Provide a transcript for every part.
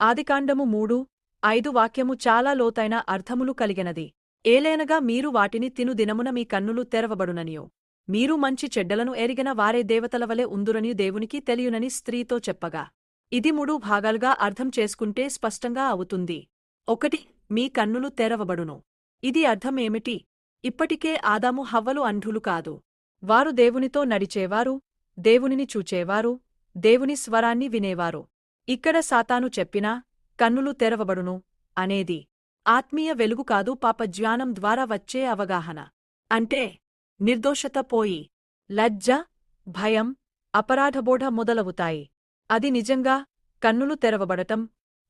ఆదికాండము 3:5 వాక్యము చాలా లోతైన అర్థములు కలిగినది. ఏలైనగా మీరు వాటిని తిను దినమున మీ కన్నులు తెరవబడుననియు మీరు మంచి చెడ్డలను ఎరిగిన వారే దేవతలవలె ఉందురనియు దేవునికి తెలియునని స్త్రీతో చెప్పగా. ఇది 3 భాగాలుగా అర్థం చేసుకుంటే స్పష్టంగా అవుతుంది. 1. మీ కన్నులు తెరవబడును. ఇది అర్థం ఏమిటి? ఇప్పటికే ఆదాము హవ్వలు అంధులు కాదు. వారు దేవునితో నడిచేవారు, దేవునిని చూచేవారు, దేవుని స్వరాన్ని వినేవారు. ఇక్కడ సాతాను చెప్పినా కన్నులు తెరవబడును అనేది ఆత్మీయ వెలుగు కాదు, పాప జ్ఞానం ద్వారా వచ్చే అవగాహన. అంటే నిర్దోషత పోయి లజ్జ, భయం, అపరాధబోధ మొదలవుతాయి. అది నిజంగా కన్నులు తెరవబడటం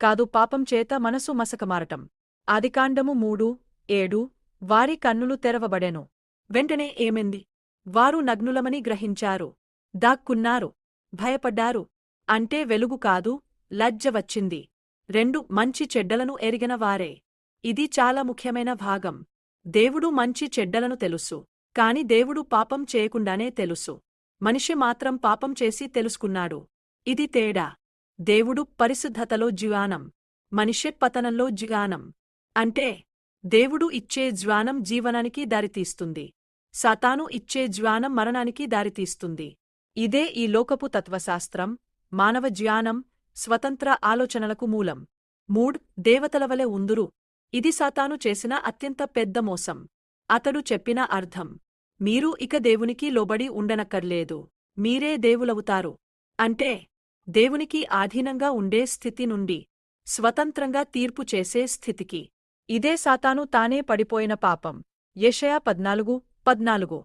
కాదు, పాపం చేత మనసు మసకమారటం. ఆదికాండము 3:7 వారి కన్నులు తెరవబడెను. వెంటనే ఏమైంది? వారు నగ్నులమని గ్రహించారు, దాక్కున్నారు, భయపడ్డారు. అంటే వెలుగు కాదు, లజ్జ వచ్చింది. 2. మంచి చెడ్డలను ఎరిగిన వారే. ఇది చాలా ముఖ్యమైన భాగం. దేవుడు మంచి చెడ్డలను తెలుసు, కాని దేవుడు పాపం చేయకుండానే తెలుసు. మనిషి మాత్రం పాపం చేసి తెలుసుకున్నాడు. ఇది తేడా. దేవుడు పరిశుద్ధతలో జ్ఞానం, మనిషి పతనంలో జ్ఞానం. అంటే దేవుడు ఇచ్చే జ్ఞానం జీవనానికి దారితీస్తుంది, సాతాను ఇచ్చే జ్ఞానం మరణానికి దారితీస్తుంది. ఇదే ఈ లోకపు తత్వశాస్త్రం, మానవ జ్ఞానం, స్వతంత్ర ఆలోచనలకు మూలం. 3. దేవతలవలె ఉందురు. ఇది సాతాను చేసిన అత్యంత పెద్ద మోసం. అతడు చెప్పిన అర్థం, మీరు ఇక దేవునికి లోబడి ఉండనక్కర్లేదు, మీరే దేవులవుతారు. అంటే దేవునికి ఆధీనంగా ఉండే స్థితి నుండి స్వతంత్రంగా తీర్పు చేసే స్థితికి. ఇదే సాతాను తానే పడిపోయిన పాపం. యెషయా 14:14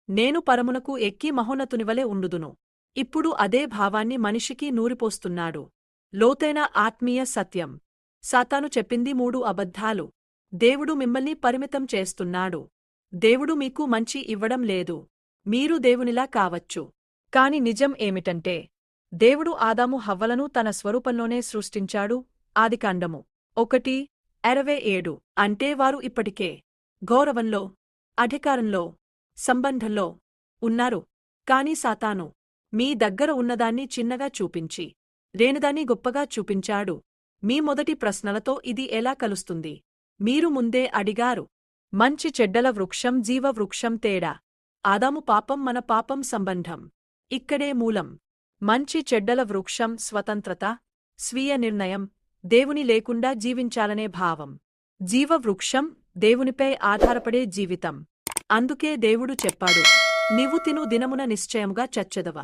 నేను పరమునకు ఎక్కి మహోన్నతునివలె ఉండుదును. ఇప్పుడు అదే భావాన్ని మనిషికి నూరిపోస్తున్నాడు. లోతైన ఆత్మీయ సత్యం. సాతాను చెప్పింది 3 అబద్ధాలు. దేవుడు మిమ్మల్ని పరిమితం చేస్తున్నాడు. దేవుడు మీకు మంచి ఇవ్వడం లేదు. మీరు దేవునిలా కావచ్చు. కాని నిజం ఏమిటంటే దేవుడు ఆదాము హవ్వలను తన స్వరూపంలోనే సృష్టించాడు. ఆదికాండము 1:27 అంటే వారు ఇప్పటికే గౌరవంలో, అధికారంలో, సంబంధంలో ఉన్నారు. కాని సాతాను మీ దగ్గర ఉన్నదాన్ని చిన్నగా చూపించి లేనిదాన్ని గొప్పగా చూపించాడు. మీ మొదటి ప్రశ్నలతో ఇది ఎలా కలుస్తుంది? మీరు ముందే అడిగారు. మంచి చెడ్డల వృక్షం, జీవ వృక్షం తేడా. ఆదాము పాపం, మన పాపం సంబంధం ఇక్కడే మూలం. మంచి చెడ్డల వృక్షం స్వతంత్రత, స్వీయ నిర్ణయం, దేవుని లేకుండా జీవించాలనే భావం. జీవ వృక్షం దేవునిపై ఆధారపడే జీవితం. అందుకే దేవుడు చెప్పాడు, నీవు తిను దినమున నిశ్చయముగా చచ్చెదవ.